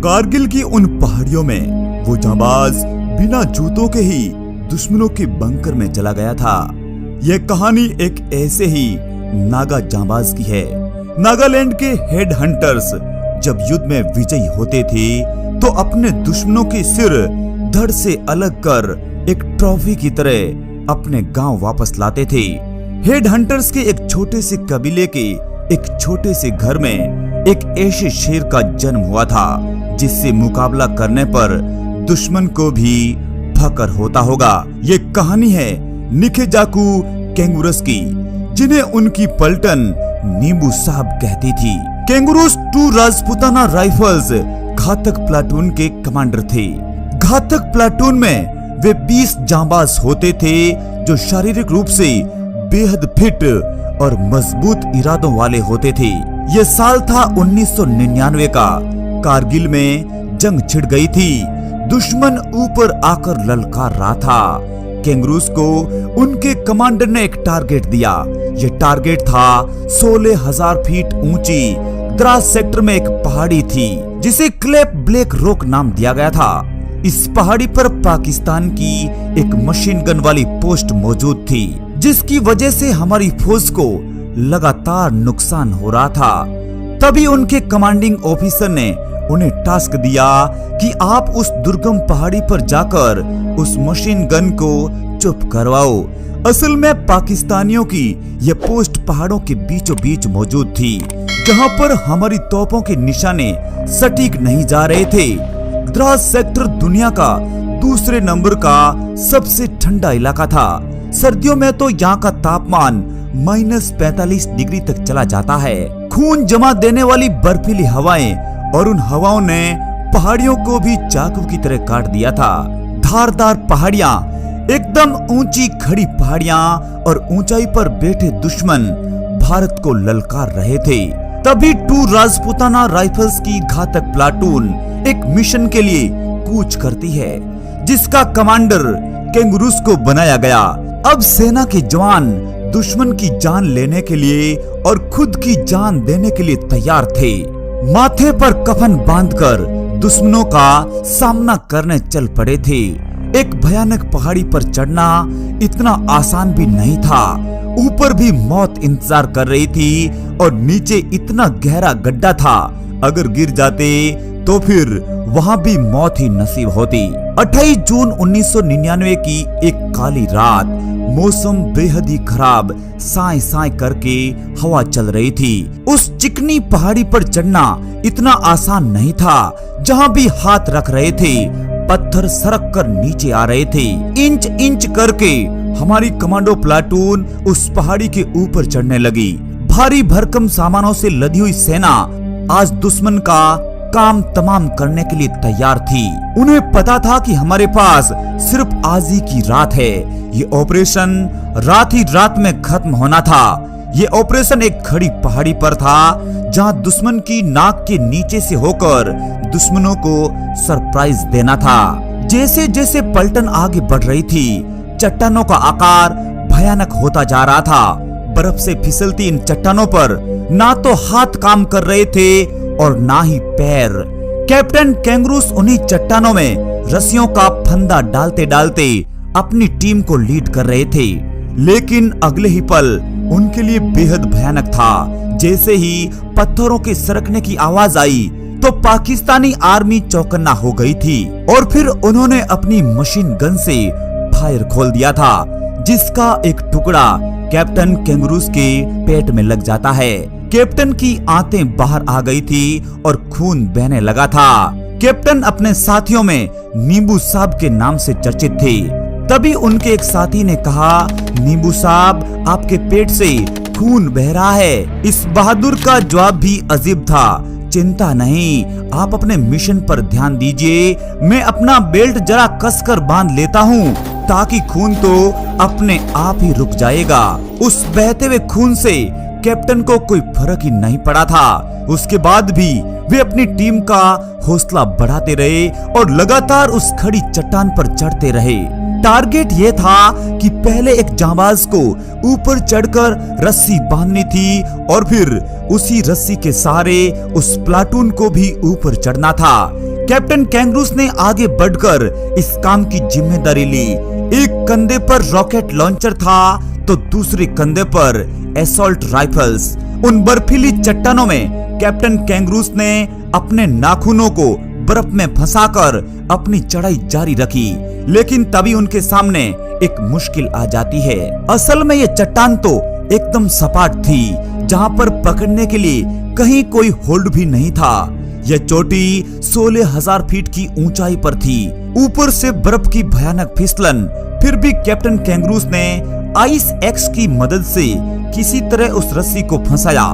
कारगिल की उन पहाड़ियों में वो जांबाज बिना जूतों के ही दुश्मनों के बंकर में चला गया था। यह कहानी एक ऐसे ही नागा जांबाज की है। नागालैंड के हेड हंटर्स जब युद्ध में विजयी होते थे तो अपने दुश्मनों के सिर धड़ से अलग कर एक ट्रॉफी की तरह अपने गांव वापस लाते थे। हेड हंटर्स के एक छोटे से कबीले के एक छोटे से घर में एक ऐसे शेर का जन्म हुआ था जिससे मुकाबला करने पर दुश्मन को भी फकर होता होगा। ये कहानी है निखेजाकू कैंगुरस की, जिन्हें उनकी पलटन नींबू साहब कहती थी। कैंगुरुस 2 राजपूताना राइफल्स घातक प्लाटून के कमांडर थे। घातक प्लाटून में वे 20 जांबाज होते थे जो शारीरिक रूप से बेहद फिट और मजबूत इरादों वाले होते थे। यह साल था 1999 का। कारगिल में जंग छिड़ गई थी। दुश्मन ऊपर आकर ललकार रहा था। कैंगुरुस को उनके कमांडर ने एक टारगेट दिया। यह टारगेट था 16,000 फीट ऊंची द्रास सेक्टर में एक पहाड़ी थी जिसे क्लेप ब्लैक रॉक नाम दिया गया था। इस पहाड़ी पर पाकिस्तान की एक मशीन गन वाली पोस्ट मौजूद थी जिसकी वजह से हमारी फौज को लगातार नुकसान हो रहा था। तभी उनके कमांडिंग ऑफिसर ने उन्हें टास्क दिया कि आप उस दुर्गम पहाड़ी पर जाकर उस मशीन गन को चुप करवाओ। असल में पाकिस्तानियों की यह पोस्ट पहाड़ों के बीचों बीच मौजूद थी जहां पर हमारी तोपों के निशाने सटीक नहीं जा रहे थे। द्रास सेक्टर दुनिया का दूसरे नंबर का सबसे ठंडा इलाका था। सर्दियों में तो यहाँ का तापमान -45 डिग्री तक चला जाता है। खून जमा देने वाली बर्फीली हवाएं और उन हवाओं ने पहाड़ियों को भी चाकू की तरह काट दिया था। धारदार पहाड़ियां, एकदम ऊंची खड़ी पहाड़ियां और ऊंचाई पर बैठे दुश्मन भारत को ललकार रहे थे। तभी 2 राजपूताना राइफल्स की घातक प्लाटून एक मिशन के लिए कूच करती है जिसका कमांडर कैंगुरुस को बनाया गया। अब सेना के जवान दुश्मन की जान लेने के लिए और खुद की जान देने के लिए तैयार थे। माथे पर कफन बांधकर दुश्मनों का सामना करने चल पड़े थे। एक भयानक पहाड़ी पर चढ़ना इतना आसान भी नहीं था। ऊपर भी मौत इंतजार कर रही थी और नीचे इतना गहरा गड्ढा था, अगर गिर जाते तो फिर वहां भी मौत ही नसीब होती। 28 जून 1999 की एक काली रात, मौसम बेहद ही खराब, साए साए करके हवा चल रही थी। उस चिकनी पहाड़ी पर चढ़ना इतना आसान नहीं था। जहां भी हाथ रख रहे थे पत्थर सरक कर नीचे आ रहे थे। इंच इंच करके हमारी कमांडो प्लाटून उस पहाड़ी के ऊपर चढ़ने लगी। भारी भरकम सामानों से लदी हुई सेना आज दुश्मन का काम तमाम करने के लिए तैयार थी। उन्हें पता था कि हमारे पास सिर्फ आज ही की रात है। ये ऑपरेशन रात ही रात में खत्म होना था। ये ऑपरेशन एक खड़ी पहाड़ी पर था जहां दुश्मन की नाक के नीचे से होकर दुश्मनों को सरप्राइज देना था। जैसे जैसे पलटन आगे बढ़ रही थी, चट्टानों का आकार भयानक होता जा रहा था। बर्फ से फिसलती इन चट्टानों पर ना तो हाथ काम कर रहे थे और ना ही पैर। कैप्टन कैंगुरुस उन्हीं चट्टानों में रस्सियों का फंदा डालते डालते अपनी टीम को लीड कर रहे थे। लेकिन अगले ही पल उनके लिए बेहद भयानक था। जैसे ही पत्थरों के सरकने की आवाज आई तो पाकिस्तानी आर्मी चौकन्ना हो गई थी और फिर उन्होंने अपनी मशीन गन से फायर खोल दिया था जिसका एक टुकड़ा कैप्टन कैंगुरुस के पेट में लग जाता है। कैप्टन की आंतें बाहर आ गई थी और खून बहने लगा था। कैप्टन अपने साथियों में नींबू साहब के नाम से चर्चित थे। तभी उनके एक साथी ने कहा, नींबू साहब, आपके पेट से खून बह रहा है। इस बहादुर का जवाब भी अजीब था। चिंता नहीं, आप अपने मिशन पर ध्यान दीजिए। मैं अपना बेल्ट जरा कसकर बांध लेता हूँ ताकि खून तो अपने आप ही रुक जाएगा। उस बहते हुए खून से कैप्टन को कोई फर्क ही नहीं पड़ा था। उसके बाद भी वे अपनी टीम का हौसला बढ़ाते रहे और लगातार उस खड़ी चट्टान पर चढ़ते रहे। टारगेट ये था कि पहले एक जांबाज को ऊपर चढ़कर रस्सी बांधनी थी और फिर उसी रस्सी के सहारे उस प्लाटून को भी ऊपर चढ़ना था। कैप्टन कैंगरूस ने आगे बढ़कर इस काम की जिम्मेदारी ली। एक कंधे पर रॉकेट लॉन्चर था तो दूसरे कंधे पर असॉल्ट राइफल्स। उन बर्फीली चट्टानों में कैप्टन कैंगरूस ने अपने नाखूनों को बर्फ में फंसाकर अपनी चढ़ाई जारी रखी, लेकिन तभी उनके सामने एक मुश्किल आ जाती है। असल में ये चट्टान तो एकदम सपाट थी, जहां पर पकड़ने के लिए कहीं कोई होल्ड भी नहीं था। यह चोटी 16,000 फीट की ऊंचाई पर थी, ऊपर से बर्फ की भयानक फिसलन। फिर भी कैप्टन कैंगरूस ने आइस एक्स की मदद से किसी तरह उस रस्सी को फंसाया।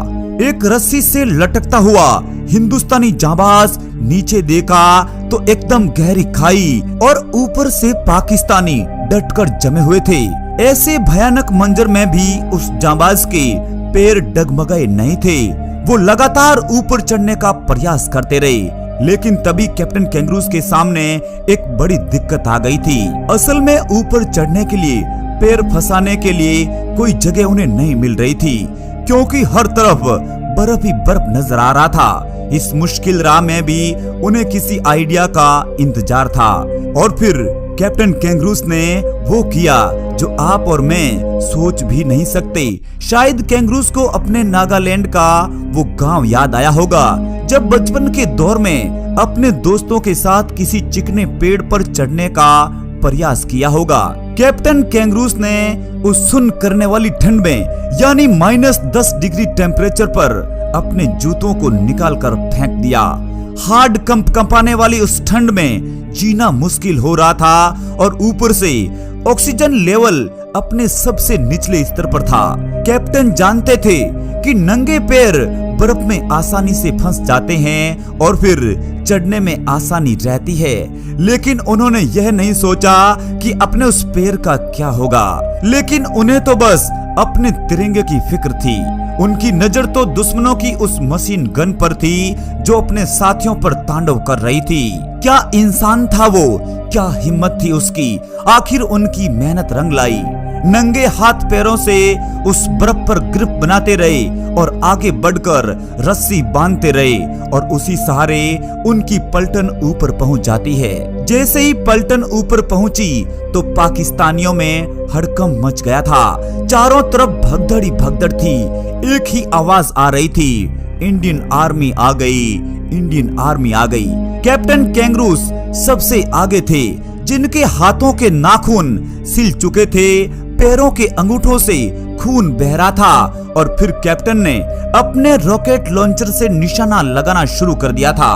एक रस्सी से लटकता हुआ हिंदुस्तानी जांबाज नीचे देखा तो एकदम गहरी खाई और ऊपर से पाकिस्तानी डटकर जमे हुए थे। ऐसे भयानक मंजर में भी उस जांबाज के पैर डगमगाए नहीं थे। वो लगातार ऊपर चढ़ने का प्रयास करते रहे, लेकिन तभी कैप्टन कैंगरूस के सामने एक बड़ी दिक्कत आ गई थी। असल में ऊपर चढ़ने के लिए पैर फंसाने के लिए कोई जगह उन्हें नहीं मिल रही थी, क्योंकि हर तरफ बर्फ ही बर्फ नजर आ रहा था। इस मुश्किल राह में भी उन्हें किसी आइडिया का इंतजार था, और फिर कैप्टन कैंगरूस ने वो किया जो आप और मैं सोच भी नहीं सकते। शायद कैंगरूस को अपने नागालैंड का वो गांव याद आया होगा, जब बचपन के दौर में अपने दोस्तों के साथ किसी चिकने पेड़ पर चढ़ने का प्रयास किया होगा। कैप्टन कैंगरूस ने उस सुन्न करने वाली ठंड में यानी -10 डिग्री टेम्परेचर पर अपने जूतों को निकालकर फेंक दिया। हार्ड कंपाने वाली उस ठंड में जीना मुश्किल हो रहा था, और ऊपर से ऑक्सीजन लेवल अपने सबसे निचले स्तर पर था। कैप्टन जानते थे कि नंगे पैर बर्फ में आसानी से फंस जाते हैं और फिर चढ़ने में आसानी रहती है, लेकिन उन्होंने यह नहीं सोचा कि अपने उस पैर का क्या होगा। लेकिन उन्हें तो बस अपने तिरंगे की फिक्र थी। उनकी नजर तो दुश्मनों की उस मशीन गन पर थी जो अपने साथियों पर तांडव कर रही थी। क्या इंसान था वो, क्या हिम्मत थी उसकी। आखिर उनकी मेहनत रंग लाई। नंगे हाथ पैरों से उस बर्फ पर ग्रिप बनाते रहे और आगे बढ़कर रस्सी बांधते रहे, और उसी सहारे उनकी पलटन ऊपर पहुंच जाती है। जैसे ही पलटन ऊपर पहुंची तो पाकिस्तानियों में हड़कंप मच गया था। चारों तरफ भगदड़ ही भगदड़ थी। एक ही आवाज आ रही थी, इंडियन आर्मी आ गई, इंडियन आर्मी आ गई। कैप्टन कैंगरूस सबसे आगे थे, जिनके हाथों के नाखून सिल चुके थे, पैरों के अंगूठों से खून बह रहा था। और फिर कैप्टन ने अपने रॉकेट लॉन्चर से निशाना लगाना शुरू कर दिया था।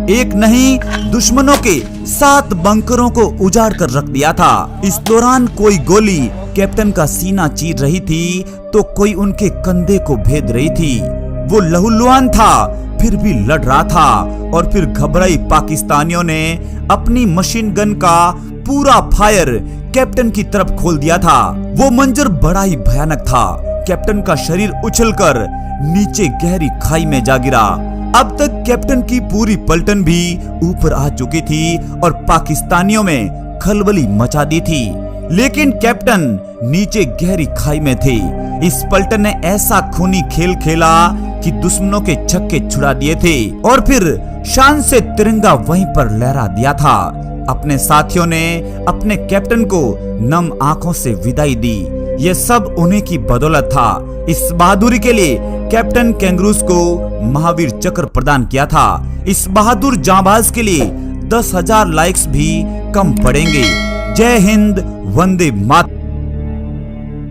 एक नहीं, दुश्मनों के 7 बंकरों को उजाड़ कर रख दिया था। इस दौरान कोई गोली कैप्टन का सीना चीर रही थी तो कोई उनके कंधे को भेद रही थी। वो लहूलुहान था, फिर भी लड़ रहा था। और फिर घबराई पाकिस्तानियों ने अपनी मशीन गन का पूरा फायर कैप्टन की तरफ खोल दिया था। वो मंजर बड़ा ही भयानक था। कैप्टन का शरीर उछलकर नीचे गहरी खाई में जा गिरा। अब तक कैप्टन की पूरी पलटन भी ऊपर आ चुकी थी और पाकिस्तानियों में खलबली मचा दी थी, लेकिन कैप्टन नीचे गहरी खाई में थे। इस पलटन ने ऐसा खूनी खेल खेला कि दुश्मनों के छक्के छुड़ा दिए थे और फिर शान से तिरंगा वहीं पर लहरा दिया था। अपने साथियों ने अपने कैप्टन को नम आंखों से विदाई दी। यह सब उन्हीं की बदौलत था। इस बहादुरी के लिए कैप्टन कैंगरूस को महावीर चक्र प्रदान किया था। इस बहादुर जांबाज के लिए 10,000 लाइक्स भी कम पड़ेंगे। जय हिंद, वंदे मातरम।